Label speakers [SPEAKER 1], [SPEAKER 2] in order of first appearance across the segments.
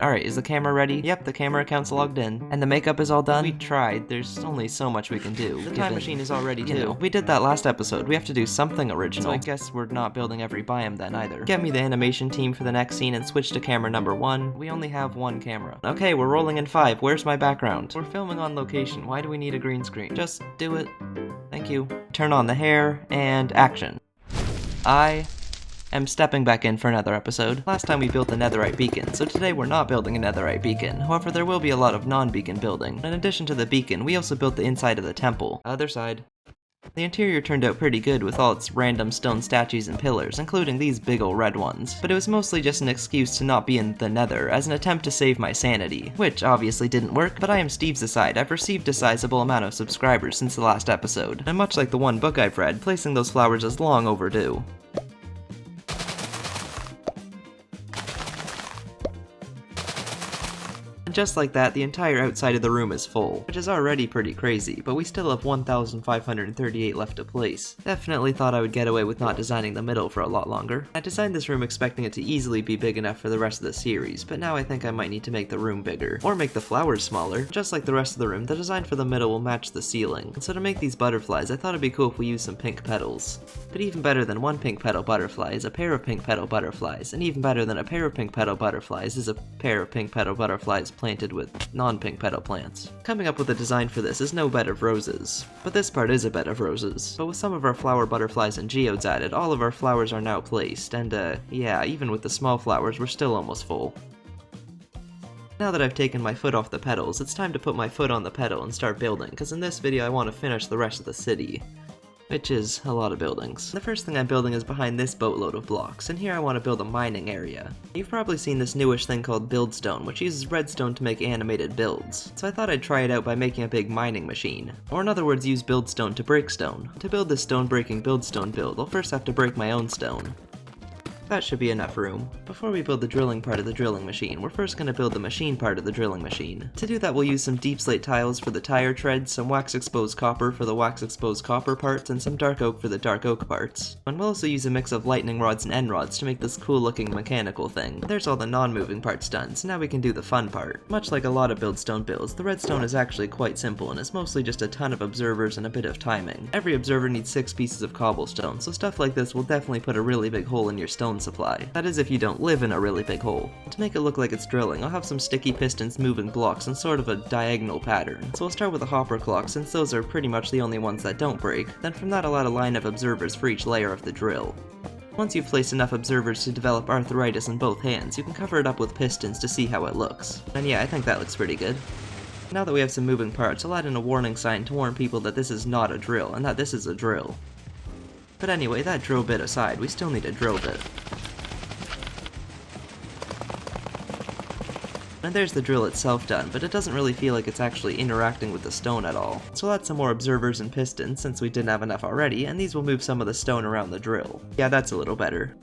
[SPEAKER 1] Alright, is the camera ready? Yep, the camera account's logged in. And the makeup is all done? We tried, there's only so much we can do. The time machine is all ready too. You know, we did that last episode, we have to do something original. So I guess we're not building every biome then either. Get me the animation team for the next scene and switch to camera number 1. We only have one camera. Okay, we're rolling in 5, where's my background? We're filming on location, why do we need a green screen? Just do it. Thank you. Turn on the hair, and action. I am stepping back in for another episode. Last time we built a netherite beacon, so today we're not building a netherite beacon. However, there will be a lot of non-beacon building. In addition to the beacon, we also built the inside of the temple. Other side. The interior turned out pretty good with all its random stone statues and pillars, including these big ol' red ones. But it was mostly just an excuse to not be in the Nether, as an attempt to save my sanity. Which obviously didn't work, but I am Steve's aside. I've received a sizable amount of subscribers since the last episode, and much like the one book I've read, placing those flowers is long overdue. And just like that, the entire outside of the room is full, which is already pretty crazy, but we still have 1,538 left to place. Definitely thought I would get away with not designing the middle for a lot longer. I designed this room expecting it to easily be big enough for the rest of the series, but now I think I might need to make the room bigger, or make the flowers smaller. Just like the rest of the room, the design for the middle will match the ceiling. And so to make these butterflies, I thought it'd be cool if we used some pink petals. But even better than one pink petal butterfly is a pair of pink petal butterflies, and even better than a pair of pink petal butterflies is a pair of pink petal butterflies planted with non-pink petal plants. Coming up with a design for this is no bed of roses, but this part is a bed of roses. But with some of our flower butterflies and geodes added, all of our flowers are now placed, and yeah, even with the small flowers, we're still almost full. Now that I've taken my foot off the pedals, it's time to put my foot on the pedal and start building, because in this video I want to finish the rest of the city. Which is a lot of buildings. The first thing I'm building is behind this boatload of blocks, and here I want to build a mining area. You've probably seen this newish thing called buildstone, which uses redstone to make animated builds. So I thought I'd try it out by making a big mining machine. Or in other words, use buildstone to break stone. To build this stone-breaking buildstone build, I'll first have to break my own stone. That should be enough room. Before we build the drilling part of the drilling machine, we're first going to build the machine part of the drilling machine. To do that, we'll use some deep slate tiles for the tire treads, some wax exposed copper for the wax exposed copper parts, and some dark oak for the dark oak parts. And we'll also use a mix of lightning rods and end rods to make this cool looking mechanical thing. There's all the non-moving parts done, so now we can do the fun part. Much like a lot of buildstone builds, the redstone is actually quite simple and it's mostly just a ton of observers and a bit of timing. Every observer needs 6 pieces of cobblestone, so stuff like this will definitely put a really big hole in your stone supply. That is if you don't live in a really big hole. To make it look like it's drilling, I'll have some sticky pistons moving blocks in sort of a diagonal pattern. So we'll start with a hopper clock since those are pretty much the only ones that don't break, then from that I'll add a line of observers for each layer of the drill. Once you've placed enough observers to develop arthritis in both hands, you can cover it up with pistons to see how it looks. And yeah, I think that looks pretty good. Now that we have some moving parts, I'll add in a warning sign to warn people that this is not a drill, and that this is a drill. But anyway, that drill bit aside, we still need a drill bit. And there's the drill itself done, but it doesn't really feel like it's actually interacting with the stone at all. So I'll add some more observers and pistons since we didn't have enough already, and these will move some of the stone around the drill. Yeah, that's a little better.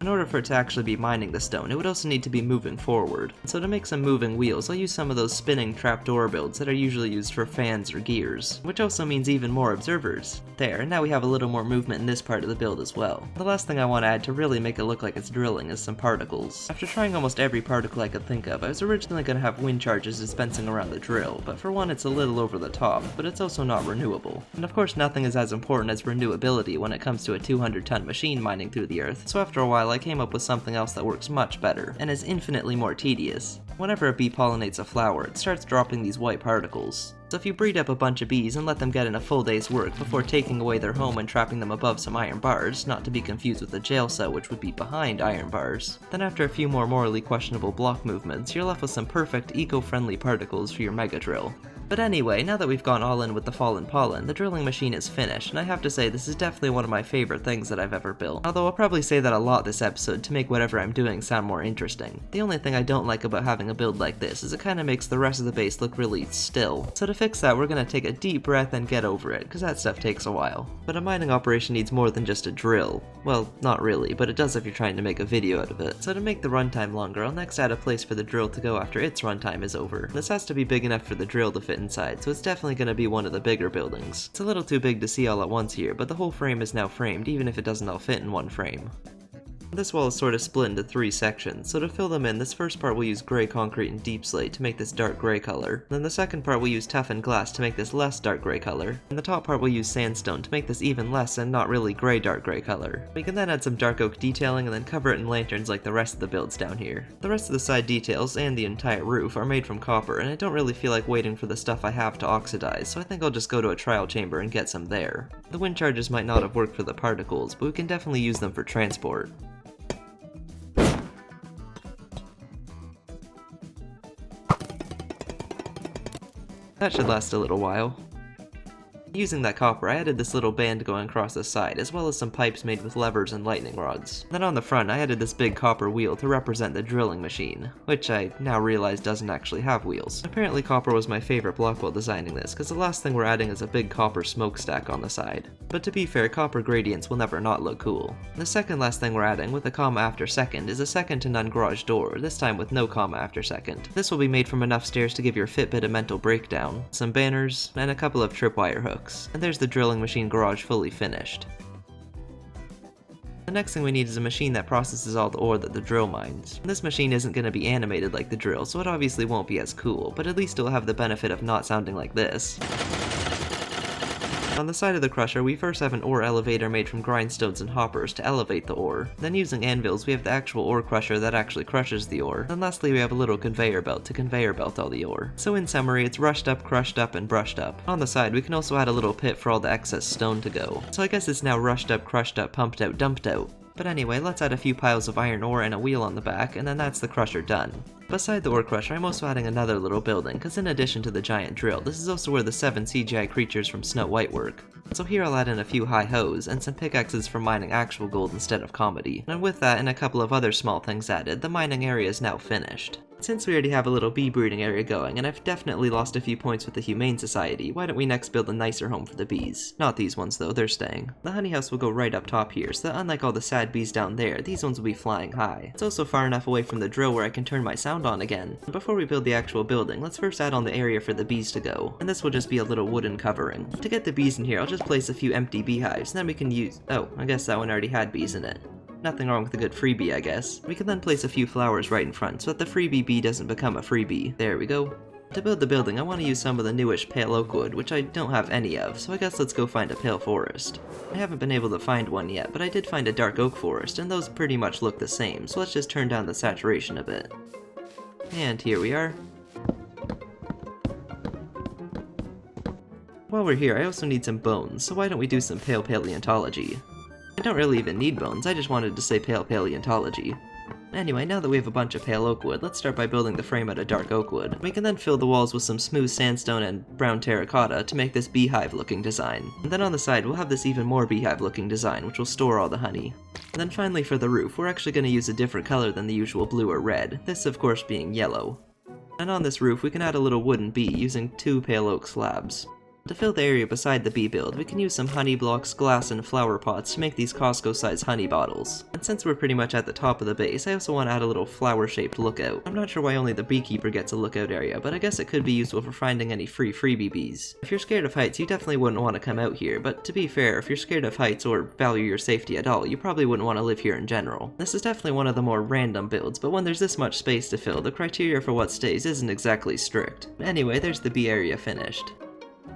[SPEAKER 1] In order for it to actually be mining the stone, it would also need to be moving forward. So to make some moving wheels, I'll use some of those spinning trapdoor builds that are usually used for fans or gears, which also means even more observers. There, and now we have a little more movement in this part of the build as well. The last thing I want to add to really make it look like it's drilling is some particles. After trying almost every particle I could think of, I was originally going to have wind charges dispensing around the drill, but for one it's a little over the top, but it's also not renewable. And of course nothing is as important as renewability when it comes to a 200-ton machine mining through the earth, so after a while I came up with something else that works much better, and is infinitely more tedious. Whenever a bee pollinates a flower, it starts dropping these white particles. So if you breed up a bunch of bees and let them get in a full day's work before taking away their home and trapping them above some iron bars, not to be confused with a jail cell which would be behind iron bars, then after a few more morally questionable block movements, you're left with some perfect eco-friendly particles for your mega drill. But anyway, now that we've gone all in with the fallen pollen, the drilling machine is finished, and I have to say this is definitely one of my favorite things that I've ever built. Although I'll probably say that a lot this episode to make whatever I'm doing sound more interesting. The only thing I don't like about having a build like this is it kinda makes the rest of the base look really still. So to fix that, we're gonna take a deep breath and get over it, cause that stuff takes a while. But a mining operation needs more than just a drill. Well, not really, but it does if you're trying to make a video out of it. So to make the runtime longer, I'll next add a place for the drill to go after its runtime is over. This has to be big enough for the drill to fit inside, so it's definitely going to be one of the bigger buildings. It's a little too big to see all at once here, but the whole frame is now framed even if it doesn't all fit in one frame. This wall is sort of split into 3 sections, so to fill them in, this first part we'll use grey concrete and deep slate to make this dark grey color. Then the second part we'll use toughened glass to make this less dark grey color. And the top part we'll use sandstone to make this even less and not really grey dark grey color. We can then add some dark oak detailing and then cover it in lanterns like the rest of the builds down here. The rest of the side details and the entire roof are made from copper, and I don't really feel like waiting for the stuff I have to oxidize, so I think I'll just go to a trial chamber and get some there. The wind charges might not have worked for the particles, but we can definitely use them for transport. That should last a little while. Using that copper, I added this little band going across the side, as well as some pipes made with levers and lightning rods. Then on the front, I added this big copper wheel to represent the drilling machine, which I now realize doesn't actually have wheels. Apparently copper was my favorite block while designing this, because the last thing we're adding is a big copper smokestack on the side. But to be fair, copper gradients will never not look cool. The second last thing we're adding, with a comma after second, is a second to none garage door, this time with no comma after second. This will be made from enough stairs to give your Fitbit a mental breakdown, some banners, and a couple of tripwire hooks. And there's the drilling machine garage fully finished. The next thing we need is a machine that processes all the ore that the drill mines. This machine isn't going to be animated like the drill, so it obviously won't be as cool, but at least it'll have the benefit of not sounding like this. On the side of the crusher, we first have an ore elevator made from grindstones and hoppers to elevate the ore. Then using anvils, we have the actual ore crusher that actually crushes the ore. Then lastly, we have a little conveyor belt to conveyor belt all the ore. So in summary, it's rushed up, crushed up, and brushed up. On the side, we can also add a little pit for all the excess stone to go. So I guess it's now rushed up, crushed up, pumped out, dumped out. But anyway, let's add a few piles of iron ore and a wheel on the back, and then that's the crusher done. Beside the ore crusher, I'm also adding another little building, because in addition to the giant drill, this is also where the 7 CGI creatures from Snow White work. So here I'll add in a few high hoes, and some pickaxes for mining actual gold instead of comedy. And with that and a couple of other small things added, the mining area is now finished. Since we already have a little bee breeding area going, and I've definitely lost a few points with the Humane Society, why don't we next build a nicer home for the bees? Not these ones though, they're staying. The honey house will go right up top here, so that unlike all the sad bees down there, these ones will be flying high. It's also far enough away from the drill where I can turn my sound on again. Before we build the actual building, let's first add on the area for the bees to go, and this will just be a little wooden covering. To get the bees in here, I'll just place a few empty beehives, and then we can use— oh, I guess that one already had bees in it. Nothing wrong with a good freebie, I guess. We can then place a few flowers right in front so that the freebie bee doesn't become a freebie. There we go. To build the building, I want to use some of the newish pale oak wood, which I don't have any of, so I guess let's go find a pale forest. I haven't been able to find one yet, but I did find a dark oak forest, and those pretty much look the same, so let's just turn down the saturation a bit. And here we are. While we're here, I also need some bones, so why don't we do some pale paleontology? I don't really even need bones, I just wanted to say pale paleontology. Anyway, now that we have a bunch of pale oak wood, let's start by building the frame out of dark oak wood. We can then fill the walls with some smooth sandstone and brown terracotta to make this beehive looking design. And then on the side, we'll have this even more beehive looking design, which will store all the honey. And then finally for the roof, we're actually going to use a different color than the usual blue or red, this of course being yellow. And on this roof, we can add a little wooden bee using 2 pale oak slabs. To fill the area beside the bee build, we can use some honey blocks, glass, and flower pots to make these Costco-sized honey bottles. And since we're pretty much at the top of the base, I also want to add a little flower-shaped lookout. I'm not sure why only the beekeeper gets a lookout area, but I guess it could be useful for finding any free freebie bees. If you're scared of heights, you definitely wouldn't want to come out here, but to be fair, if you're scared of heights or value your safety at all, you probably wouldn't want to live here in general. This is definitely one of the more random builds, but when there's this much space to fill, the criteria for what stays isn't exactly strict. Anyway, there's the bee area finished.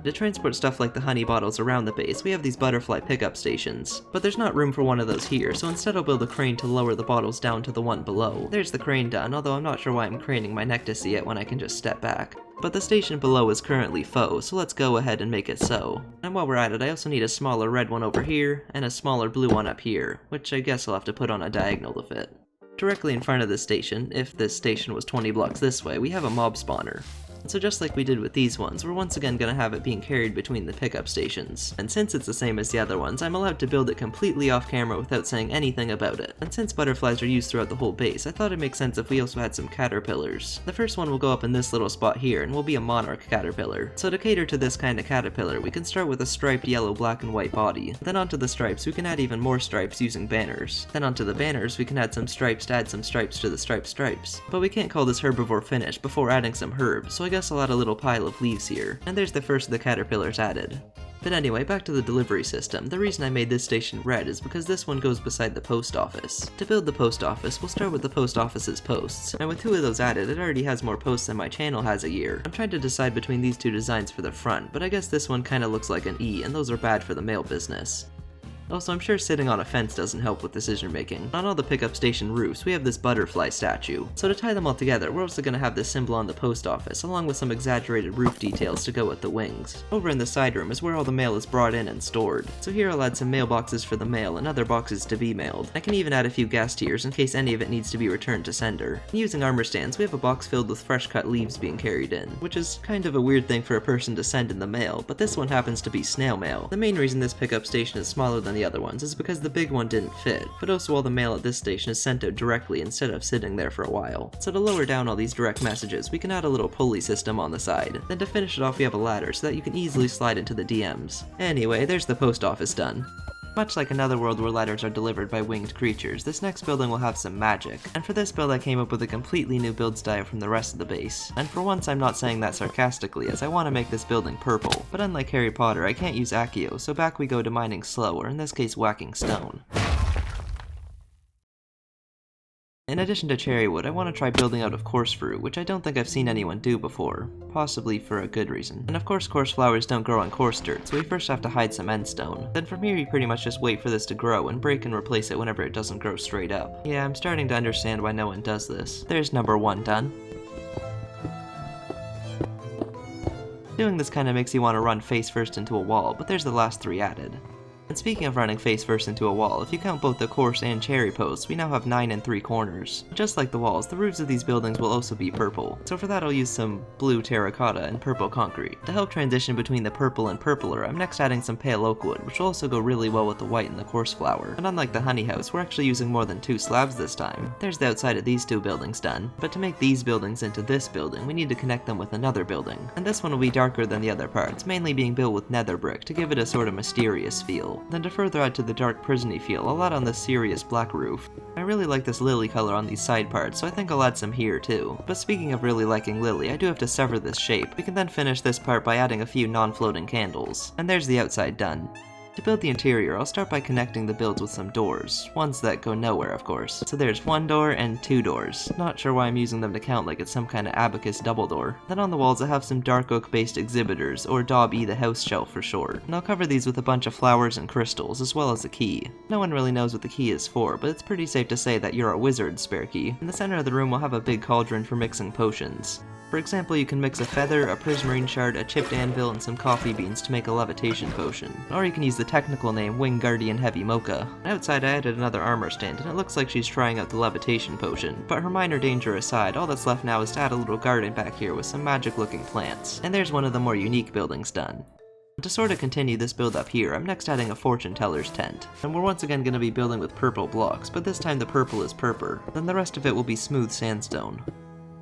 [SPEAKER 1] To transport stuff like the honey bottles around the base, we have these butterfly pickup stations. But there's not room for one of those here, so instead I'll build a crane to lower the bottles down to the one below. There's the crane done, although I'm not sure why I'm craning my neck to see it when I can just step back. But the station below is currently faux, so let's go ahead and make it so. And while we're at it, I also need a smaller red one over here, and a smaller blue one up here, which I guess I'll have to put on a diagonal to fit. Directly in front of this station, if this station was 20 blocks this way, we have a mob spawner. So just like we did with these ones, we're once again going to have it being carried between the pickup stations. And since it's the same as the other ones, I'm allowed to build it completely off camera without saying anything about it. And since butterflies are used throughout the whole base, I thought it'd make sense if we also had some caterpillars. The first one will go up in this little spot here and will be a monarch caterpillar. So to cater to this kind of caterpillar, we can start with a striped yellow, black, and white body. Then onto the stripes, we can add even more stripes using banners. Then onto the banners, we can add some stripes to add some stripes to the stripes. But we can't call this herbivore finished before adding some herbs, so I guess I'll add a little pile of leaves here. And there's the first of the caterpillars added. But anyway, back to the delivery system. The reason I made this station red is because this one goes beside the post office. To build the post office, we'll start with the post office's posts. And with 2 of those added, it already has more posts than my channel has a year. I'm trying to decide between these 2 designs for the front, but I guess this one kinda looks like an E, and those are bad for the mail business. Also, I'm sure sitting on a fence doesn't help with decision making. On all the pickup station roofs, we have this butterfly statue. So to tie them all together, we're also going to have this symbol on the post office, along with some exaggerated roof details to go with the wings. Over in the side room is where all the mail is brought in and stored. So here I'll add some mailboxes for the mail and other boxes to be mailed. I can even add a few gas tiers in case any of it needs to be returned to sender. And using armor stands, we have a box filled with fresh cut leaves being carried in, which is kind of a weird thing for a person to send in the mail, but this one happens to be snail mail. The main reason this pickup station is smaller than the other ones is because the big one didn't fit, but also all the mail at this station is sent out directly instead of sitting there for a while. So to lower down all these direct messages, we can add a little pulley system on the side. Then to finish it off, we have a ladder so that you can easily slide into the DMs. Anyway, there's the post office done. Much like another world where letters are delivered by winged creatures, this next building will have some magic. And for this build I came up with a completely new build style from the rest of the base. And for once I'm not saying that sarcastically, as I want to make this building purple. But unlike Harry Potter, I can't use Accio, so back we go to mining slow, or in this case whacking stone. In addition to cherry wood, I want to try building out of coarse fruit, which I don't think I've seen anyone do before, possibly for a good reason. And of course coarse flowers don't grow on coarse dirt, so we first have to hide some endstone. Then from here you pretty much just wait for this to grow and break and replace it whenever it doesn't grow straight up. Yeah, I'm starting to understand why no one does this. There's number 1 done. Doing this kinda makes you want to run face first into a wall, but there's the last 3 added. And speaking of running face first into a wall, if you count both the coarse and cherry posts, we now have 9 and 3 corners. Just like the walls, the roofs of these buildings will also be purple, so for that I'll use some blue terracotta and purple concrete. To help transition between the purple and purpler, I'm next adding some pale oak wood, which will also go really well with the white and the coarse flower. And unlike the honey house, we're actually using more than 2 slabs this time. There's the outside of these 2 buildings done, but to make these buildings into this building, we need to connect them with another building. And this one will be darker than the other parts, mainly being built with nether brick to give it a sort of mysterious feel. Then to further add to the dark prisony feel, I'll add on this serious black roof. I really like this lily color on these side parts, so I think I'll add some here too. But speaking of really liking lily, I do have to sever this shape. We can then finish this part by adding a few non-floating candles. And there's the outside done. To build the interior, I'll start by connecting the builds with some doors. Ones that go nowhere, of course. So there's 1 door and 2 doors. Not sure why I'm using them to count like it's some kind of abacus double door. Then on the walls I have some dark oak based exhibitors, or Daub-E the house shelf for short. And I'll cover these with a bunch of flowers and crystals, as well as a key. No one really knows what the key is for, but it's pretty safe to say that you're a wizard's spare key. In the center of the room we'll have a big cauldron for mixing potions. For example, you can mix a feather, a prismarine shard, a chipped anvil, and some coffee beans to make a levitation potion. Or you can use the technical name Wing Guardian Heavy Mocha. Outside I added another armor stand, and it looks like she's trying out the levitation potion. But her minor danger aside, all that's left now is to add a little garden back here with some magic looking plants. And there's one of the more unique buildings done. To sort of continue this build up here, I'm next adding a fortune teller's tent. And we're once again going to be building with purple blocks, but this time the purple is purple. Then the rest of it will be smooth sandstone.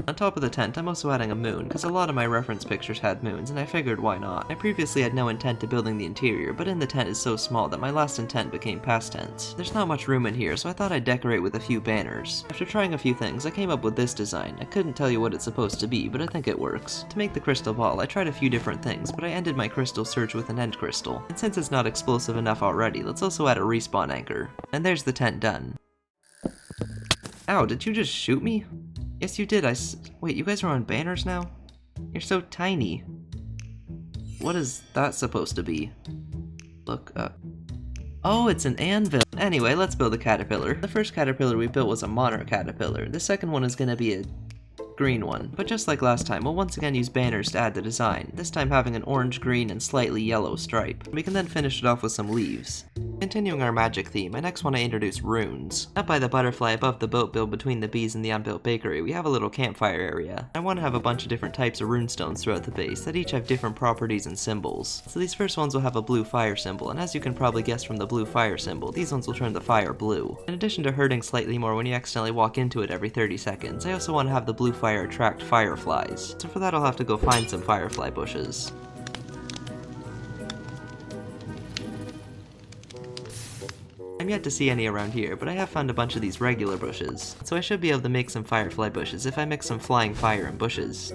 [SPEAKER 1] On top of the tent, I'm also adding a moon, because a lot of my reference pictures had moons, and I figured why not. I previously had no intent to building the interior, but in the tent is so small that my last intent became past tense. There's not much room in here, so I thought I'd decorate with a few banners. After trying a few things, I came up with this design. I couldn't tell you what it's supposed to be, but I think it works. To make the crystal ball, I tried a few different things, but I ended my crystal surge with an end crystal. And since it's not explosive enough already, let's also add a respawn anchor. And there's the tent done. Ow, did you just shoot me? Yes, you did. Wait, you guys are on banners now? You're so tiny. What is that supposed to be? Look up. Oh, it's an anvil. Anyway, let's build a caterpillar. The first caterpillar we built was a monarch caterpillar. The second one is gonna be a green one. But just like last time, we'll once again use banners to add the design, this time having an orange, green, and slightly yellow stripe. We can then finish it off with some leaves. Continuing our magic theme, I next want to introduce runes. Up by the butterfly above the boat build between the bees and the unbuilt bakery, we have a little campfire area. I want to have a bunch of different types of runestones throughout the base that each have different properties and symbols. So these first ones will have a blue fire symbol, and as you can probably guess from the blue fire symbol, these ones will turn the fire blue. In addition to hurting slightly more when you accidentally walk into it every 30 seconds, I also want to have the blue fire attract fireflies. So for that I'll have to go find some firefly bushes. I'm yet to see any around here, but I have found a bunch of these regular bushes, so I should be able to make some firefly bushes if I mix some flying fire and bushes.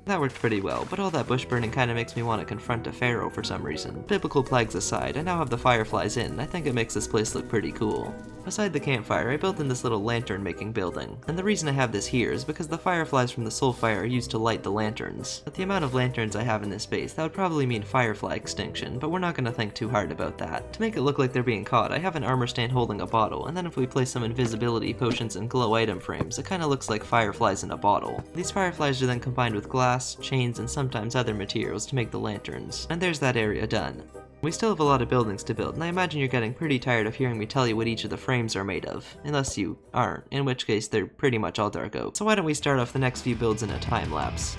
[SPEAKER 1] That worked pretty well, but all that bush burning kinda makes me want to confront a pharaoh for some reason. Biblical plagues aside, I now have the fireflies in, and I think it makes this place look pretty cool. Beside the campfire, I built in this little lantern-making building, and the reason I have this here is because the fireflies from the soul fire are used to light the lanterns. With the amount of lanterns I have in this base, that would probably mean firefly extinction, but we're not gonna think too hard about that. To make it look like they're being caught, I have an armor stand holding a bottle, and then if we place some invisibility potions and glow item frames, it kinda looks like fireflies in a bottle. These fireflies are then combined with glass, chains, and sometimes other materials to make the lanterns. And there's that area done. We still have a lot of buildings to build, and I imagine you're getting pretty tired of hearing me tell you what each of the frames are made of. Unless you aren't, in which case they're pretty much all dark oak. So why don't we start off the next few builds in a time lapse.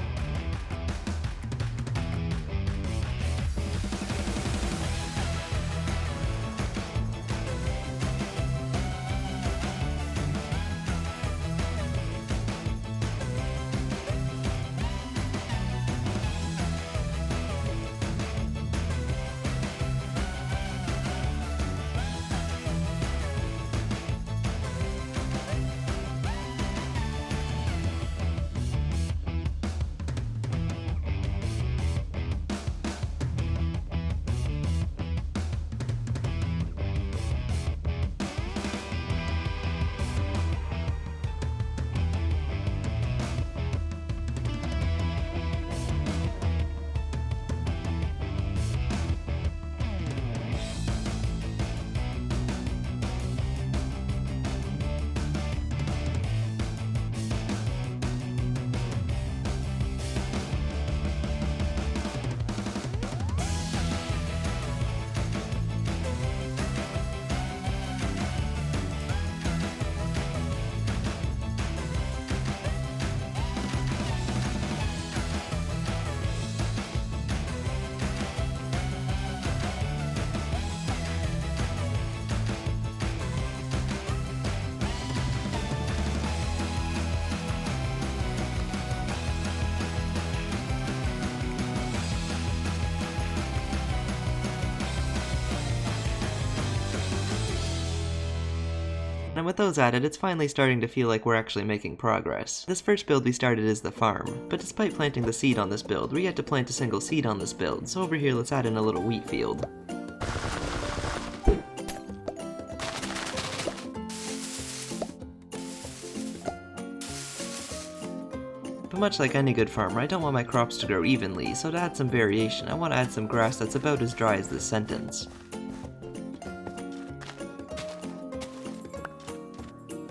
[SPEAKER 1] And with those added, it's finally starting to feel like we're actually making progress. This first build we started is the farm, but despite planting the seed on this build, we had to plant a single seed on this build, so over here let's add in a little wheat field. But much like any good farmer, I don't want my crops to grow evenly, so to add some variation, I want to add some grass that's about as dry as this sentence.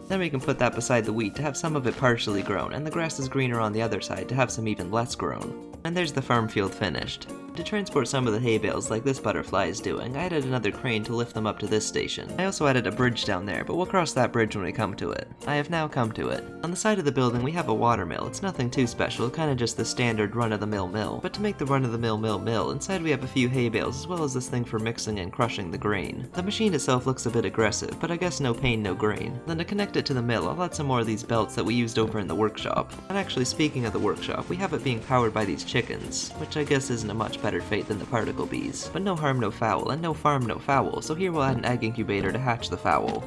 [SPEAKER 1] Then we can put that beside the wheat to have some of it partially grown, and the grass is greener on the other side to have some even less grown. And there's the farm field finished. To transport some of the hay bales like this butterfly is doing, I added another crane to lift them up to this station. I also added a bridge down there, but we'll cross that bridge when we come to it. I have now come to it. On the side of the building we have a watermill. It's nothing too special, kinda just the standard run-of-the-mill mill. But to make the run-of-the-mill mill, inside we have a few hay bales as well as this thing for mixing and crushing the grain. The machine itself looks a bit aggressive, but I guess no pain, no grain. Then to connect it to the mill, I'll add some more of these belts that we used over in the workshop. And actually, speaking of the workshop, we have it being powered by these chickens, which I guess isn't a much better fate than the particle bees. But no harm, no foul, and no farm, no foul, so here we'll add an egg incubator to hatch the fowl.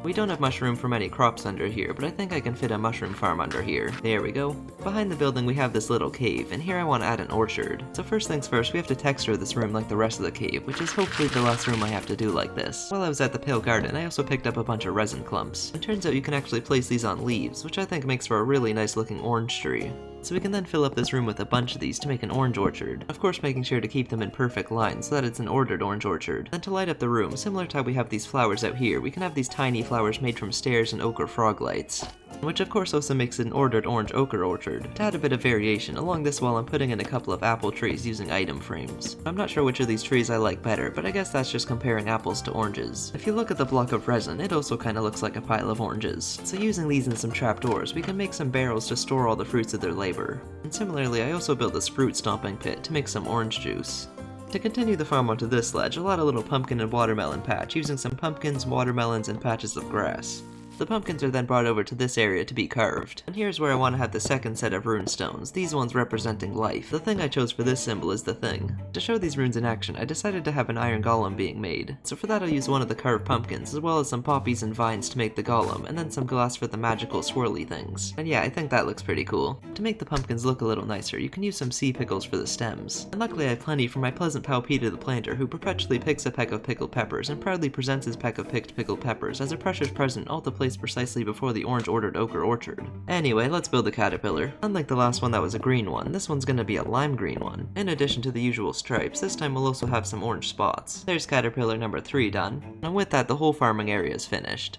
[SPEAKER 1] We don't have much room for many crops under here, but I think I can fit a mushroom farm under here. There we go. Behind the building we have this little cave, and here I want to add an orchard. So first things first, we have to texture this room like the rest of the cave, which is hopefully the last room I have to do like this. While I was at the Pale Garden, I also picked up a bunch of resin clumps. It turns out you can actually place these on leaves, which I think makes for a really nice looking orange tree. So we can then fill up this room with a bunch of these to make an orange orchard. Of course making sure to keep them in perfect line so that it's an ordered orange orchard. Then to light up the room, similar to how we have these flowers out here, we can have these tiny flowers made from stairs and ochre frog lights. Which of course also makes it an ordered orange ochre orchard. To add a bit of variation, along this wall I'm putting in a couple of apple trees using item frames. I'm not sure which of these trees I like better, but I guess that's just comparing apples to oranges. If you look at the block of resin, it also kinda looks like a pile of oranges. So using these and some trapdoors, we can make some barrels to store all the fruits of their labor. And similarly, I also built this fruit stomping pit to make some orange juice. To continue the farm onto this ledge, I'll add a little pumpkin and watermelon patch using some pumpkins, watermelons, and patches of grass. The pumpkins are then brought over to this area to be carved. And here's where I want to have the second set of rune stones, these ones representing life. The thing I chose for this symbol is the thing. To show these runes in action, I decided to have an iron golem being made. So for that I'll use one of the carved pumpkins, as well as some poppies and vines to make the golem, and then some glass for the magical swirly things. And yeah, I think that looks pretty cool. To make the pumpkins look a little nicer, you can use some sea pickles for the stems. And luckily I have plenty from my pleasant pal Peter the planter, who perpetually picks a peck of pickled peppers and proudly presents his peck of picked pickled peppers as a precious present, all to place precisely before the orange ordered ochre orchard. Anyway, let's build the caterpillar. Unlike the last one that was a green one, this one's gonna be a lime green one. In addition to the usual stripes, this time we'll also have some orange spots. There's caterpillar number 3 done, and with that the whole farming area is finished.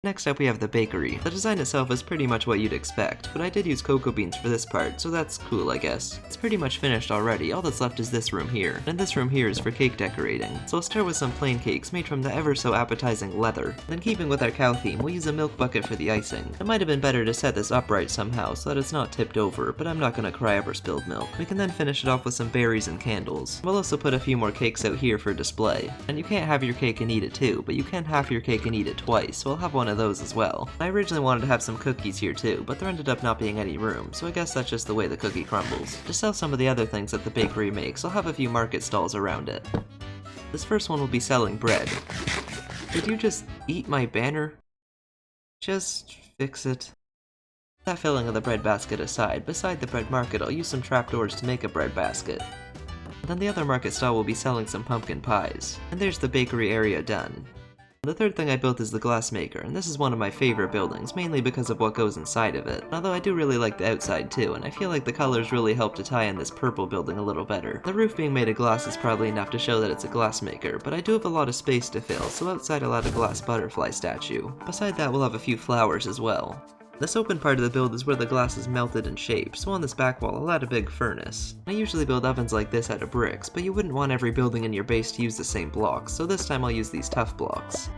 [SPEAKER 1] Next up we have the bakery. The design itself is pretty much what you'd expect, but I did use cocoa beans for this part, so that's cool I guess. It's pretty much finished already, all that's left is this room here, and this room here is for cake decorating. So I'll start with some plain cakes made from the ever so appetizing leather. Then keeping with our cow theme, we'll use a milk bucket for the icing. It might have been better to set this upright somehow so that it's not tipped over, but I'm not gonna cry over spilled milk. We can then finish it off with some berries and candles. We'll also put a few more cakes out here for display. And you can't have your cake and eat it too, but you can half your cake and eat it twice, so I'll have one of those as well. I originally wanted to have some cookies here too, but there ended up not being any room, so I guess that's just the way the cookie crumbles. To sell some of the other things that the bakery makes, I'll have a few market stalls around it. This first one will be selling bread. Did you just eat my banner? Just fix it. That filling of the bread basket aside, beside the bread market I'll use some trapdoors to make a bread basket. Then the other market stall will be selling some pumpkin pies. And there's the bakery area done. The third thing I built is the glass maker, and this is one of my favorite buildings, mainly because of what goes inside of it. Although I do really like the outside too, and I feel like the colors really help to tie in this purple building a little better. The roof being made of glass is probably enough to show that it's a glass maker, but I do have a lot of space to fill, so outside I'll add a glass butterfly statue. Beside that we'll have a few flowers as well. This open part of the build is where the glass is melted and shaped, so on this back wall I'll add a big furnace. I usually build ovens like this out of bricks, but you wouldn't want every building in your base to use the same blocks, so this time I'll use these tough blocks.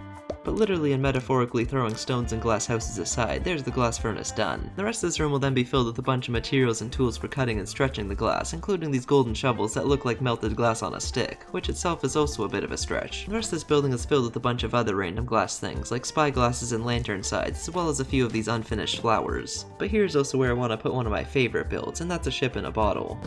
[SPEAKER 1] But literally and metaphorically throwing stones and glass houses aside, there's the glass furnace done. The rest of this room will then be filled with a bunch of materials and tools for cutting and stretching the glass, including these golden shovels that look like melted glass on a stick, which itself is also a bit of a stretch. The rest of this building is filled with a bunch of other random glass things, like spyglasses and lantern sides, as well as a few of these unfinished flowers. But here's also where I want to put one of my favorite builds, and that's a ship in a bottle.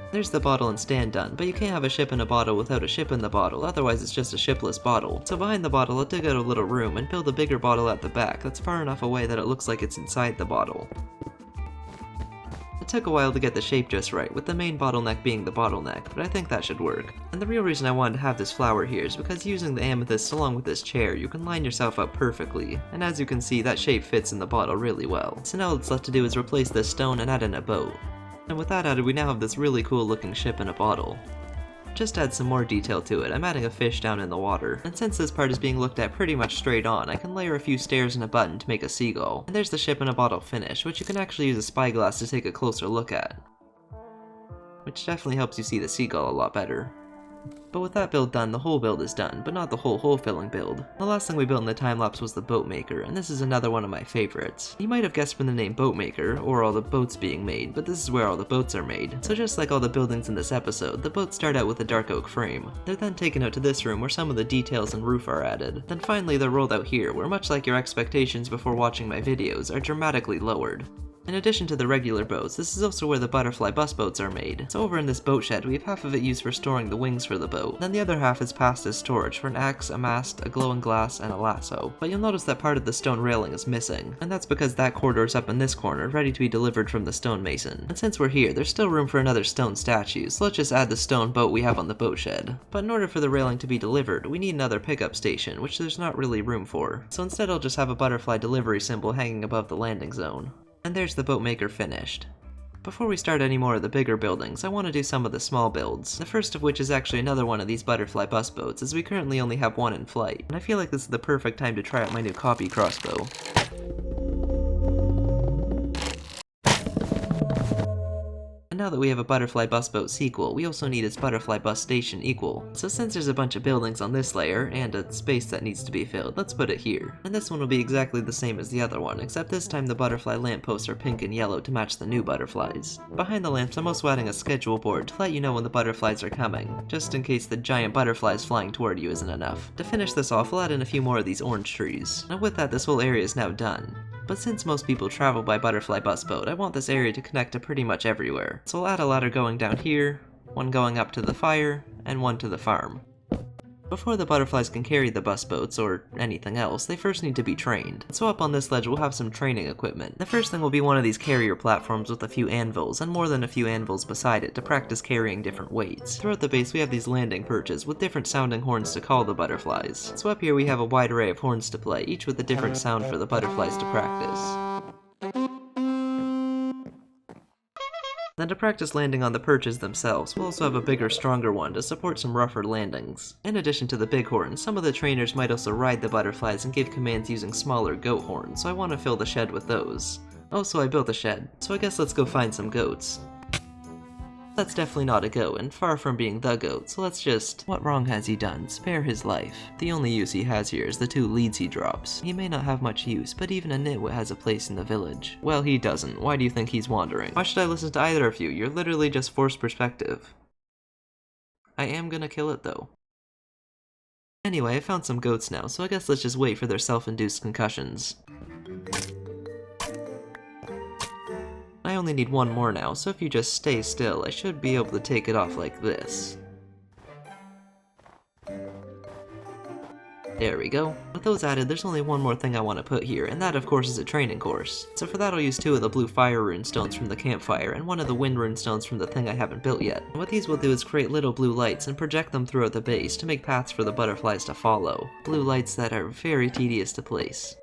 [SPEAKER 1] There's the bottle and stand done, but you can't have a ship in a bottle without a ship in the bottle, otherwise it's just a shipless bottle. So behind the bottle I'll dig out a little room and build a bigger bottle at the back that's far enough away that it looks like it's inside the bottle. It took a while to get the shape just right, with the main bottleneck being the bottleneck, but I think that should work. And the real reason I wanted to have this flower here is because using the amethyst along with this chair, you can line yourself up perfectly, and as you can see, that shape fits in the bottle really well. So now all that's left to do is replace this stone and add in a boat. And with that added, we now have this really cool looking ship in a bottle. Just to add some more detail to it, I'm adding a fish down in the water, and since this part is being looked at pretty much straight on, I can layer a few stairs and a button to make a seagull. And there's the ship in a bottle finish, which you can actually use a spyglass to take a closer look at. Which definitely helps you see the seagull a lot better. But with that build done, the whole build is done, but not the whole hole-filling build. The last thing we built in the time-lapse was the boat maker, and this is another one of my favorites. You might have guessed from the name boat maker, or all the boats being made, but this is where all the boats are made. So just like all the buildings in this episode, the boats start out with a dark oak frame. They're then taken out to this room where some of the details and roof are added. Then finally they're rolled out here, where much like your expectations before watching my videos, are dramatically lowered. In addition to the regular boats, this is also where the butterfly bus boats are made. So over in this boat shed, we have half of it used for storing the wings for the boat. Then the other half is passed as storage for an axe, a mast, a glowing glass, and a lasso. But you'll notice that part of the stone railing is missing, and that's because that corridor is up in this corner, ready to be delivered from the stonemason. And since we're here, there's still room for another stone statue, so let's just add the stone boat we have on the boat shed. But in order for the railing to be delivered, we need another pickup station, which there's not really room for. So instead I'll just have a butterfly delivery symbol hanging above the landing zone. And there's the boat maker finished. Before we start any more of the bigger buildings, I want to do some of the small builds. The first of which is actually another one of these butterfly bus boats, as we currently only have one in flight. And I feel like this is the perfect time to try out my new copy crossbow. And And now that we have a butterfly bus boat sequel, we also need its butterfly bus station equal. So since there's a bunch of buildings on this layer, and a space that needs to be filled, let's put it here. And this one will be exactly the same as the other one, except this time the butterfly lampposts are pink and yellow to match the new butterflies. Behind the lamps, I'm also adding a schedule board to let you know when the butterflies are coming, just in case the giant butterflies flying toward you isn't enough. To finish this off, we'll add in a few more of these orange trees. Now with that, this whole area is now done. But since most people travel by butterfly bus boat, I want this area to connect to pretty much everywhere. So I'll add a ladder going down here, one going up to the fire, and one to the farm. Before the butterflies can carry the bus boats, or anything else, they first need to be trained. So up on this ledge we'll have some training equipment. The first thing will be one of these carrier platforms with a few anvils, and more than a few anvils beside it to practice carrying different weights. Throughout the base we have these landing perches with different sounding horns to call the butterflies. So up here we have a wide array of horns to play, each with a different sound for the butterflies to practice. Then to practice landing on the perches themselves, we'll also have a bigger, stronger one to support some rougher landings. In addition to the big horns, some of the trainers might also ride the butterflies and give commands using smaller goat horns, so I want to fill the shed with those. Oh, so I built a shed, so I guess let's go find some goats. That's definitely not a goat, and far from being the goat, so let's just... What wrong has he done? Spare his life. The only use he has here is the 2 leads he drops. He may not have much use, but even a nitwit has a place in the village. Well, he doesn't. Why do you think he's wandering? Why should I listen to either of you? You're literally just forced perspective. I am gonna kill it, though. Anyway, I found some goats now, so I guess let's just wait for their self-induced concussions. I only need one more now, so if you just stay still, I should be able to take it off like this. There we go. With those added, there's only one more thing I want to put here, and that of course is a training course. So for that I'll use 2 of the blue fire rune stones from the campfire, and 1 of the wind rune stones from the thing I haven't built yet. And what these will do is create little blue lights and project them throughout the base to make paths for the butterflies to follow. Blue lights that are very tedious to place.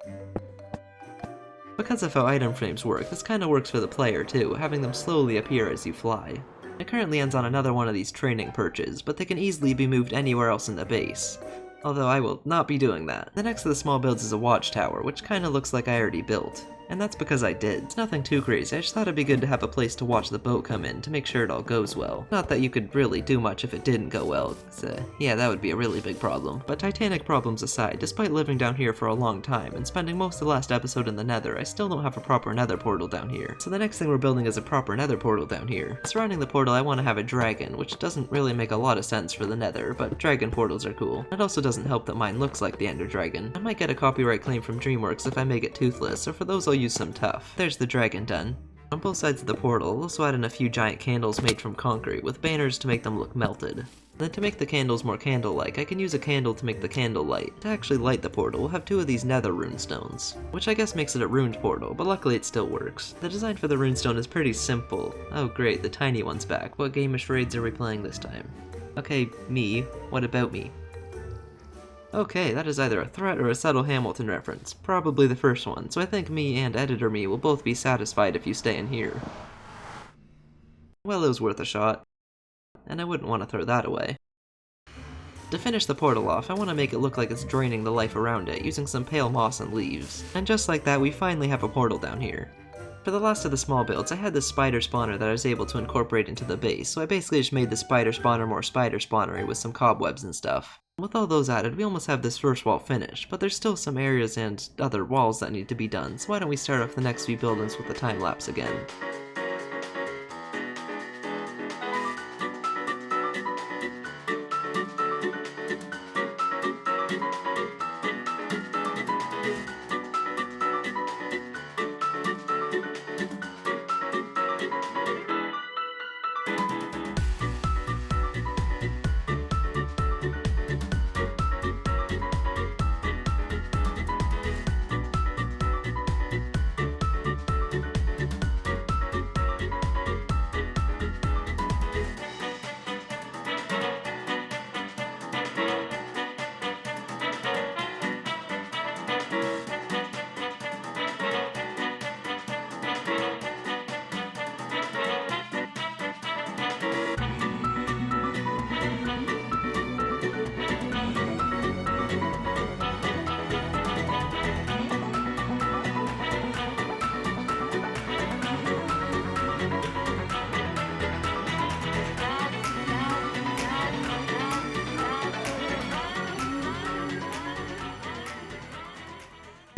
[SPEAKER 1] Because of how item frames work, this kinda works for the player too, having them slowly appear as you fly. It currently ends on another one of these training perches, but they can easily be moved anywhere else in the base. Although I will not be doing that. The next of the small builds is a watchtower, which kinda looks like I already built. And that's because I did. It's nothing too crazy, I just thought it'd be good to have a place to watch the boat come in to make sure it all goes well. Not that you could really do much if it didn't go well, 'cause, yeah, that would be a really big problem. But Titanic problems aside, despite living down here for a long time and spending most of the last episode in the Nether, I still don't have a proper Nether portal down here. So the next thing we're building is a proper Nether portal down here. Surrounding the portal I want to have a dragon, which doesn't really make a lot of sense for the Nether, but dragon portals are cool. It also doesn't help that mine looks like the Ender Dragon. I might get a copyright claim from DreamWorks if I make it toothless, so for those I'll use some tough. There's the dragon done. On both sides of the portal, I'll also add in a few giant candles made from concrete with banners to make them look melted. Then to make the candles more candle-like, I can use a candle to make the candle light. To actually light the portal, we'll have 2 of these nether rune stones, which I guess makes it a ruined portal, but luckily it still works. The design for the rune stone is pretty simple. Oh great, the tiny one's back. What game-ish raids are we playing this time? Okay, me. What about me? Okay, that is either a threat or a subtle Hamilton reference. Probably the first one, so I think me and Editor Me will both be satisfied if you stay in here. Well, it was worth a shot. And I wouldn't want to throw that away. To finish the portal off, I want to make it look like it's draining the life around it, using some pale moss and leaves. And just like that, we finally have a portal down here. For the last of the small builds, I had this spider spawner that I was able to incorporate into the base, so I basically just made the spider spawner more spider spawnery with some cobwebs and stuff. With all those added, we almost have this first wall finished, but there's still some areas and other walls that need to be done, so why don't we start off the next few buildings with a time lapse again.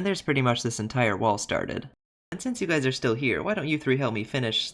[SPEAKER 1] And there's pretty much this entire wall started. And since you guys are still here, why don't you help me finish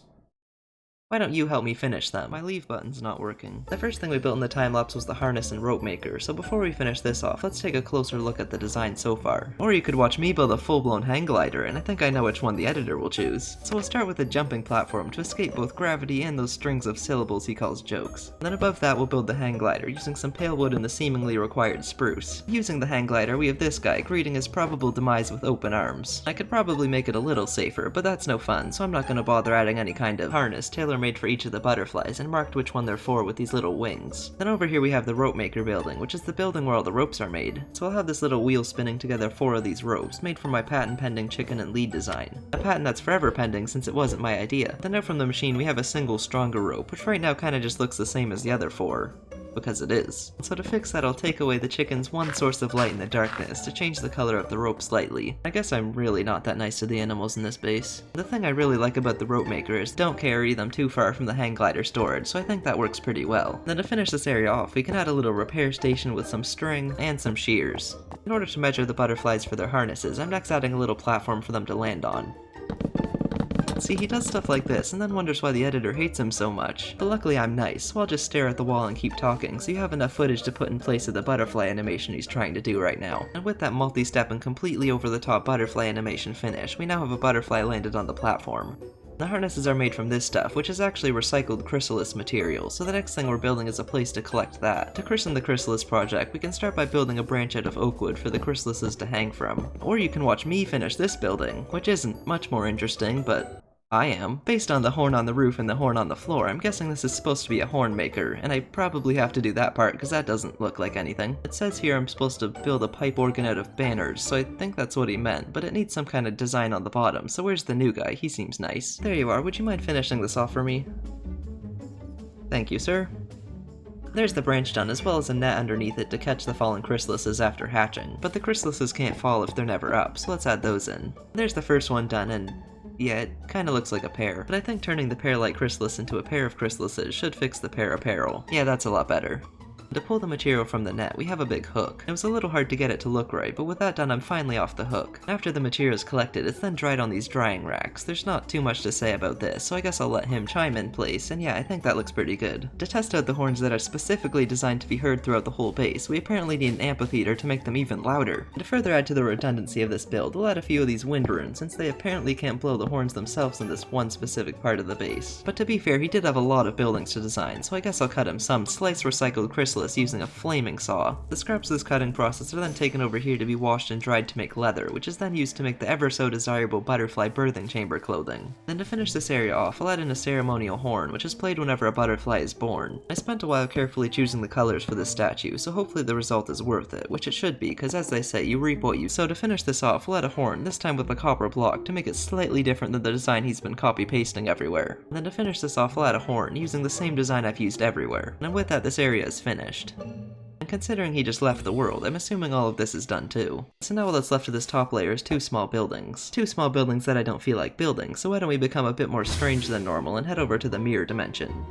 [SPEAKER 1] them? My leave button's not working. The first thing we built in the time-lapse was the harness and rope maker, so before we finish this off, let's take a closer look at the design so far. Or you could watch me build a full-blown hang glider, and I think I know which one the editor will choose. So we'll start with a jumping platform to escape both gravity and those strings of syllables he calls jokes. And then above that we'll build the hang glider, using some pale wood and the seemingly required spruce. Using the hang glider, we have this guy, greeting his probable demise with open arms. I could probably make it a little safer, but that's no fun, so I'm not gonna bother adding any kind of harness tailor-made for each of the butterflies and marked which one they're for with these little wings. Then over here we have the rope maker building, which is the building where all the ropes are made. So I'll have this little wheel spinning together 4 of these ropes, made from my patent pending chicken and lead design. A patent that's forever pending since it wasn't my idea. Then out from the machine we have a single stronger rope, which right now kinda just looks the same as the other 4. Because it is. So to fix that, I'll take away the chicken's one source of light in the darkness to change the color of the rope slightly. I guess I'm really not that nice to the animals in this base. The thing I really like about the rope maker is don't carry them too far from the hang glider storage, so I think that works pretty well. Then to finish this area off, we can add a little repair station with some string and some shears. In order to measure the butterflies for their harnesses, I'm next adding a little platform for them to land on. See, he does stuff like this, and then wonders why the editor hates him so much. But luckily I'm nice, so I'll just stare at the wall and keep talking, so you have enough footage to put in place of the butterfly animation he's trying to do right now. And with that multi-step and completely over-the-top butterfly animation finish, we now have a butterfly landed on the platform. The harnesses are made from this stuff, which is actually recycled chrysalis material, so the next thing we're building is a place to collect that. To christen the chrysalis project, we can start by building a branch out of oak wood for the chrysalises to hang from. Or you can watch me finish this building, which isn't much more interesting, but I am. Based on the horn on the roof and the horn on the floor, I'm guessing this is supposed to be a horn maker, and I probably have to do that part because that doesn't look like anything. It says here I'm supposed to build a pipe organ out of banners, so I think that's what he meant, but it needs some kind of design on the bottom, so where's the new guy? He seems nice. There you are, would you mind finishing this off for me? Thank you, sir. There's the branch done, as well as a net underneath it to catch the fallen chrysalises after hatching, but the chrysalises can't fall if they're never up, so let's add those in. There's the first one done, and yeah, it kinda looks like a pear, but I think turning the pear-like chrysalis into a pair of chrysalises should fix the pear apparel. Yeah, that's a lot better. To pull the material from the net, we have a big hook. It was a little hard to get it to look right, but with that done, I'm finally off the hook. After the material is collected, it's then dried on these drying racks. There's not too much to say about this, so I guess I'll let him chime in place, and yeah, I think that looks pretty good. To test out the horns that are specifically designed to be heard throughout the whole base, we apparently need an amphitheater to make them even louder. And to further add to the redundancy of this build, we'll add a few of these wind runes, since they apparently can't blow the horns themselves in this one specific part of the base. But to be fair, he did have a lot of buildings to design, so I guess I'll cut him some sliced recycled chrysalis using a flaming saw. The scraps of this cutting process are then taken over here to be washed and dried to make leather, which is then used to make the ever so desirable butterfly birthing chamber clothing. Then to finish this area off, I'll add in a ceremonial horn, which is played whenever a butterfly is born. I spent a while carefully choosing the colors for this statue, so hopefully the result is worth it, which it should be, because as they say, you reap what you sow. So to finish this off, we'll add a horn, this time with a copper block, to make it slightly different than the design he's been copy-pasting everywhere. And then to finish this off, I'll add a horn, using the same design I've used everywhere. And with that, this area is finished. And considering he just left the world, I'm assuming all of this is done too. So now all that's left of this top layer is 2 small buildings. 2 small buildings that I don't feel like building, so why don't we become a bit more strange than normal and head over to the mirror dimension.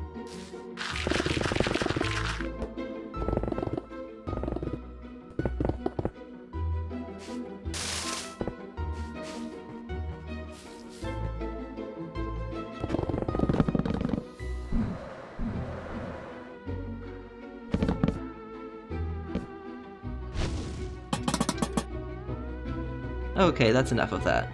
[SPEAKER 1] Okay, that's enough of that.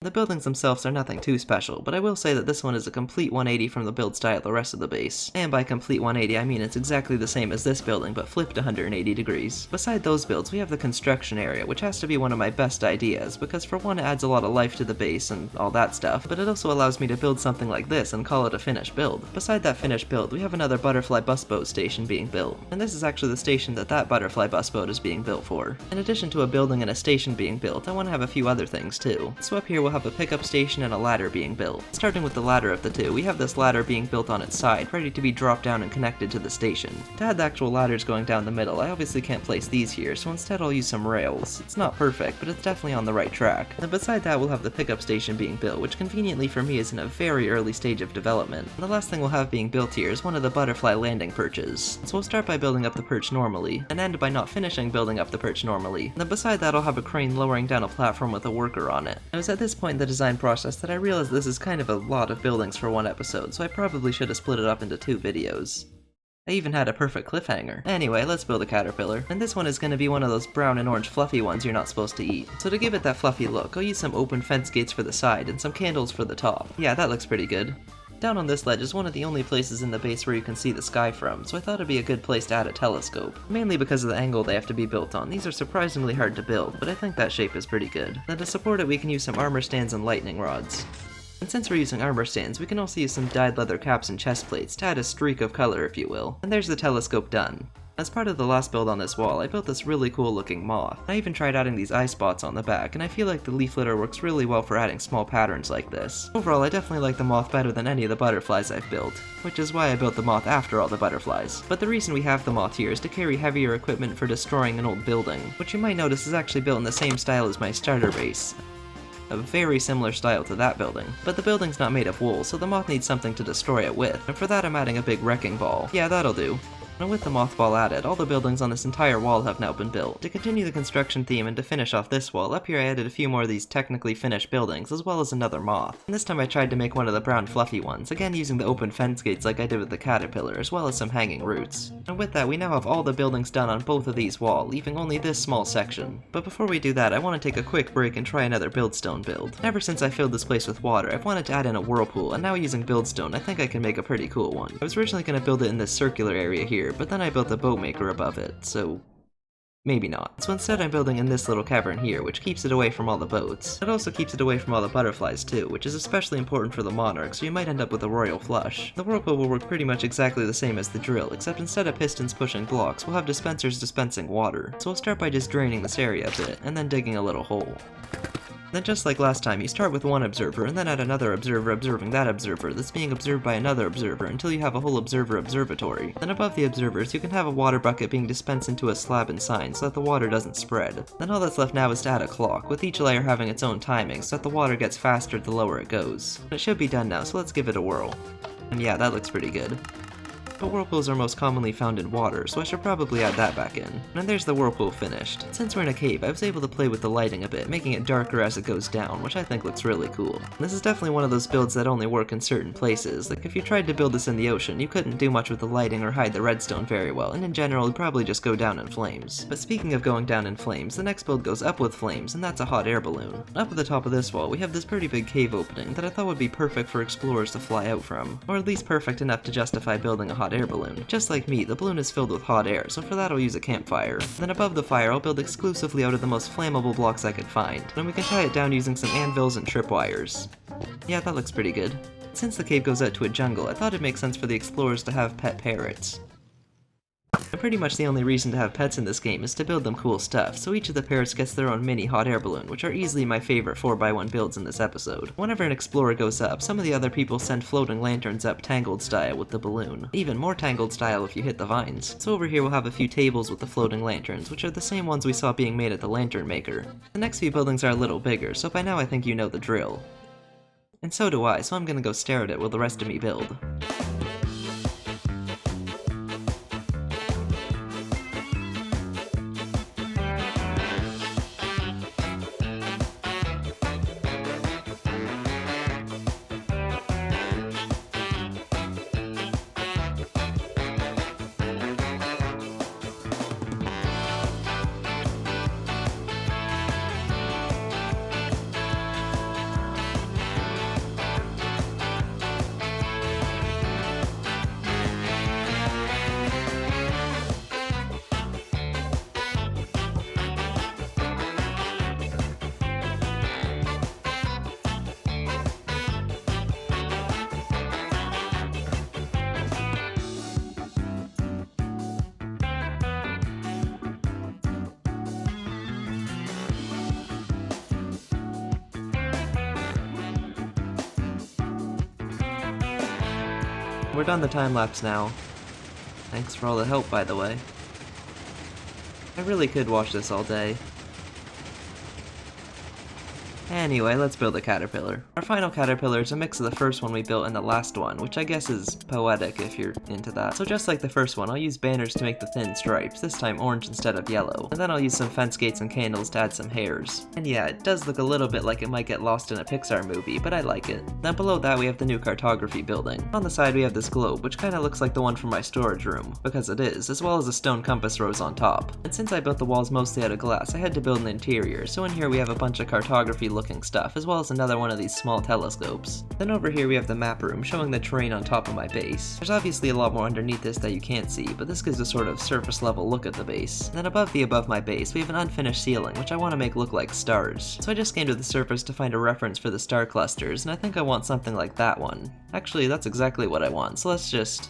[SPEAKER 1] The buildings themselves are nothing too special, but I will say that this one is a complete 180 from the build style of the rest of the base. And by complete 180, I mean it's exactly the same as this building, but flipped 180 degrees. Beside those builds, we have the construction area, which has to be one of my best ideas, because for one, it adds a lot of life to the base and all that stuff, but it also allows me to build something like this and call it a finished build. Beside that finished build, we have another butterfly bus boat station being built, and this is actually the station that butterfly bus boat is being built for. In addition to a building and a station being built, I want to have a few other things too. So up here we'll we'll have a pickup station and a ladder being built. Starting with the latter of the two, we have this ladder being built on its side, ready to be dropped down and connected to the station. To add the actual ladders going down the middle, I obviously can't place these here, so instead I'll use some rails. It's not perfect, but it's definitely on the right track. And beside that, we'll have the pickup station being built, which conveniently for me is in a very early stage of development. And the last thing we'll have being built here is one of the butterfly landing perches. So we'll start by building up the perch normally, and end by not finishing building up the perch normally. And then beside that, I'll have a crane lowering down a platform with a worker on it. It was at this point in the design process that I realized this is kind of a lot of buildings for one episode, so I probably should have split it up into 2 videos. I even had a perfect cliffhanger. Anyway, let's build a caterpillar. And this one is going to be one of those brown and orange fluffy ones you're not supposed to eat. So to give it that fluffy look, I'll use some open fence gates for the side and some candles for the top. Yeah, that looks pretty good. Down on this ledge is one of the only places in the base where you can see the sky from, so I thought it'd be a good place to add a telescope. Mainly because of the angle they have to be built on. These are surprisingly hard to build, but I think that shape is pretty good. Then to support it, we can use some armor stands and lightning rods. And since we're using armor stands, we can also use some dyed leather caps and chest plates to add a streak of color, if you will. And there's the telescope done. As part of the last build on this wall, I built this really cool looking moth. I even tried adding these eye spots on the back, and I feel like the leaf litter works really well for adding small patterns like this. Overall, I definitely like the moth better than any of the butterflies I've built, which is why I built the moth after all the butterflies. But the reason we have the moth here is to carry heavier equipment for destroying an old building, which you might notice is actually built in the same style as my starter base. A very similar style to that building. But the building's not made of wool, so the moth needs something to destroy it with, and for that I'm adding a big wrecking ball. Yeah, that'll do. And with the mothball added, all the buildings on this entire wall have now been built. To continue the construction theme and to finish off this wall, up here I added a few more of these technically finished buildings, as well as another moth. And this time I tried to make one of the brown fluffy ones, again using the open fence gates like I did with the caterpillar, as well as some hanging roots. And with that, we now have all the buildings done on both of these walls, leaving only this small section. But before we do that, I want to take a quick break and try another buildstone build. Ever since I filled this place with water, I've wanted to add in a whirlpool, and now using buildstone, I think I can make a pretty cool one. I was originally going to build it in this circular area here, but then I built a boat maker above it, so maybe not. So instead I'm building in this little cavern here, which keeps it away from all the boats. It also keeps it away from all the butterflies too, which is especially important for the monarch, so you might end up with a royal flush. The whirlpool will work pretty much exactly the same as the drill, except instead of pistons pushing blocks, we'll have dispensers dispensing water. So we'll start by just draining this area a bit, and then digging a little hole. Then just like last time, you start with one observer, and then add another observer observing that observer that's being observed by another observer until you have a whole observer observatory. Then above the observers, you can have a water bucket being dispensed into a slab inside so that the water doesn't spread. Then all that's left now is to add a clock, with each layer having its own timing so that the water gets faster the lower it goes. And it should be done now, so let's give it a whirl. And yeah, that looks pretty good. But whirlpools are most commonly found in water, so I should probably add that back in. And there's the whirlpool finished. Since we're in a cave, I was able to play with the lighting a bit, making it darker as it goes down, which I think looks really cool. And this is definitely one of those builds that only work in certain places. Like if you tried to build this in the ocean, you couldn't do much with the lighting or hide the redstone very well, and in general it'd probably just go down in flames. But speaking of going down in flames, the next build goes up with flames, and that's a hot air balloon. Up at the top of this wall, we have this pretty big cave opening that I thought would be perfect for explorers to fly out from, or at least perfect enough to justify building a hot air balloon. Just like me, the balloon is filled with hot air, so for that I'll use a campfire. Then above the fire, I'll build exclusively out of the most flammable blocks I could find, and we can tie it down using some anvils and tripwires. Yeah, that looks pretty good. Since the cave goes out to a jungle, I thought it'd make sense for the explorers to have pet parrots. And pretty much the only reason to have pets in this game is to build them cool stuff, so each of the parrots gets their own mini hot air balloon, which are easily my favorite 4x1 builds in this episode. Whenever an explorer goes up, some of the other people send floating lanterns up tangled style with the balloon. Even more tangled style if you hit the vines. So over here we'll have a few tables with the floating lanterns, which are the same ones we saw being made at the lantern maker. The next few buildings are a little bigger, so by now I think you know the drill. And so do I, so I'm gonna go stare at it while the rest of me build. we're done the time-lapse now. Thanks for all the help, by the way. I really could watch this all day. Anyway, let's build a caterpillar. Our final caterpillar is a mix of the first one we built and the last one, which I guess is poetic if you're into that. So just like the first one, I'll use banners to make the thin stripes, this time orange instead of yellow. And then I'll use some fence gates and candles to add some hairs. And yeah, it does look a little bit like it might get lost in a Pixar movie, but I like it. Then below that we have the new cartography building. On the side we have this globe, which kinda looks like the one from my storage room, because it is, as well as a stone compass rose on top. And since I built the walls mostly out of glass, I had to build an interior, so in here we have a bunch of cartography looking stuff, as well as another one of these small telescopes. Then over here we have the map room, showing the terrain on top of my base. There's obviously a lot more underneath this that you can't see, but this gives a sort of surface level look at the base. And then above my base, we have an unfinished ceiling, which I want to make look like stars. So I just scanned to the surface to find a reference for the star clusters, and I think I want something like that one. Actually, that's exactly what I want, so let's just...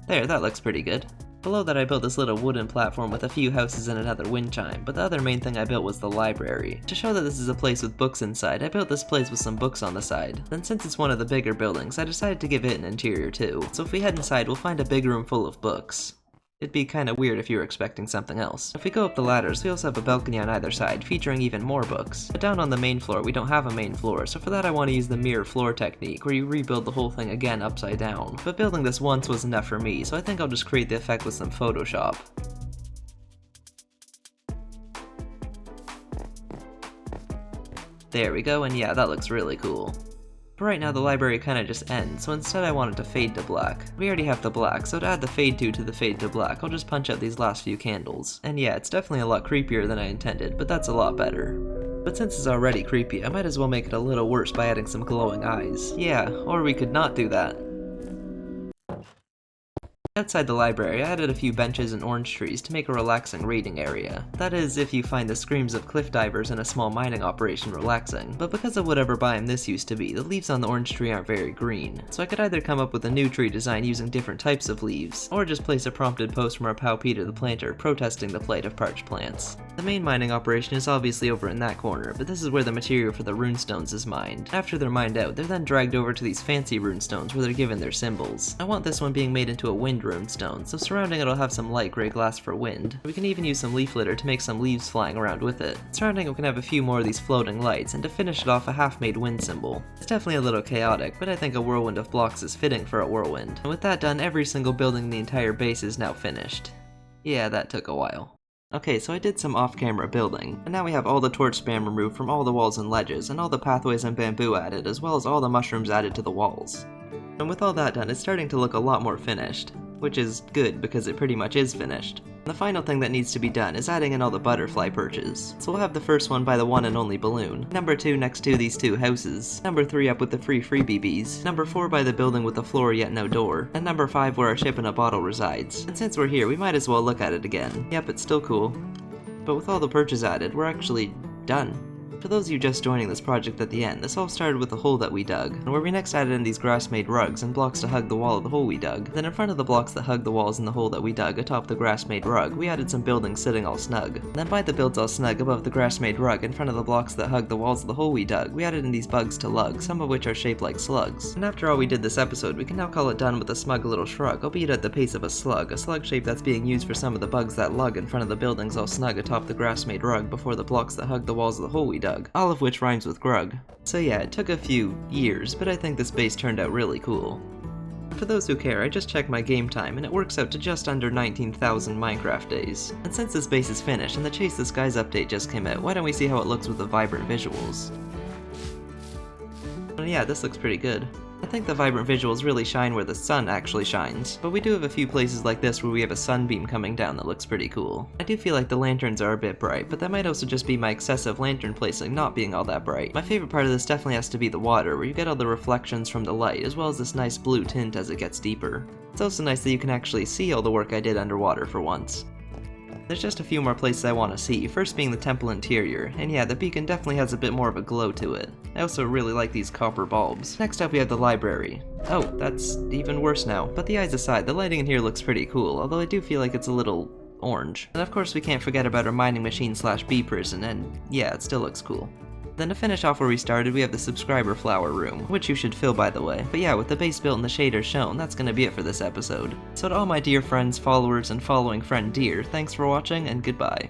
[SPEAKER 1] There, that looks pretty good. Below that I built this little wooden platform with a few houses and another wind chime, but the other main thing I built was the library. To show that this is a place with books inside, I built this place with some books on the side. Then since it's one of the bigger buildings, I decided to give it an interior too. So if we head inside, we'll find a big room full of books. It'd be kinda weird if you were expecting something else. If we go up the ladders, we also have a balcony on either side, featuring even more books. But down on the main floor, we don't have a main floor, so for that I want to use the mirror floor technique, where you rebuild the whole thing again upside down. But building this once was enough for me, so I think I'll just create the effect with some Photoshop. There we go, and yeah, that looks really cool. But right now the library kinda just ends, so instead I want it to fade to black. We already have the black, so to add the fade to the fade to black, I'll just punch out these last few candles. And yeah, it's definitely a lot creepier than I intended, but that's a lot better. But since it's already creepy, I might as well make it a little worse by adding some glowing eyes. Yeah, or we could not do that. Outside the library, I added a few benches and orange trees to make a relaxing reading area. That is, if you find the screams of cliff divers in a small mining operation relaxing. But because of whatever biome this used to be, the leaves on the orange tree aren't very green. So I could either come up with a new tree design using different types of leaves, or just place a prompted post from our pal Peter the planter protesting the plight of parched plants. The main mining operation is obviously over in that corner, but this is where the material for the runestones is mined. After they're mined out, they're then dragged over to these fancy runestones where they're given their symbols. I want this one being made into a wind runestone, so surrounding it will have some light grey glass for wind. We can even use some leaf litter to make some leaves flying around with it. Surrounding it we can have a few more of these floating lights, and to finish it off a half-made wind symbol. It's definitely a little chaotic, but I think a whirlwind of blocks is fitting for a whirlwind. And with that done, every single building in the entire base is now finished. Yeah, that took a while. Okay, so I did some off-camera building, and now we have all the torch spam removed from all the walls and ledges, and all the pathways and bamboo added, as well as all the mushrooms added to the walls. And with all that done, it's starting to look a lot more finished. Which is good, because it pretty much is finished. The final thing that needs to be done is adding in all the butterfly perches. So we'll have the first one by the one and only balloon, number 2 next to these 2 houses, number 3 up with the free BBs, number 4 by the building with the floor yet no door, and number 5 where our ship in a bottle resides. And since we're here, we might as well look at it again. Yep, it's still cool. But with all the perches added, we're actually done. For those of you just joining this project at the end, this all started with the hole that we dug, and where we next added in these grass-made rugs and blocks to hug the wall of the hole we dug. Then in front of the blocks that hug the walls in the hole that we dug atop the grass-made rug, we added some buildings sitting all snug. Then by the builds all snug above the grass-made rug in front of the blocks that hug the walls of the hole we dug, we added in these bugs to lug, some of which are shaped like slugs. And after all we did this episode, we can now call it done with a smug little shrug, albeit at the pace of a slug shape that's being used for some of the bugs that lug in front of the buildings all snug atop the grass-made rug before the blocks that hug the walls of the hole we dug, all of which rhymes with grug. So yeah, it took a few years, but I think this base turned out really cool. For those who care, I just checked my game time and it works out to just under 19,000 Minecraft days. And since this base is finished and the Chase the Skies update just came out, why don't we see how it looks with the vibrant visuals? And yeah, this looks pretty good. I think the vibrant visuals really shine where the sun actually shines, but we do have a few places like this where we have a sunbeam coming down that looks pretty cool. I do feel like the lanterns are a bit bright, but that might also just be my excessive lantern placing not being all that bright. My favorite part of this definitely has to be the water, where you get all the reflections from the light, as well as this nice blue tint as it gets deeper. It's also nice that you can actually see all the work I did underwater for once. There's just a few more places I want to see, first being the temple interior, and yeah, the beacon definitely has a bit more of a glow to it. I also really like these copper bulbs. Next up we have the library. Oh, that's even worse now, but the eyes aside, the lighting in here looks pretty cool, although I do feel like it's a little orange. And of course we can't forget about our mining machine slash bee prison, and yeah, it still looks cool. Then to finish off where we started, we have the subscriber flower room, which you should fill by the way. But yeah, with the base built and the shaders shown, that's gonna be it for this episode. So to all my dear friends, followers, and following friend dear, thanks for watching and goodbye.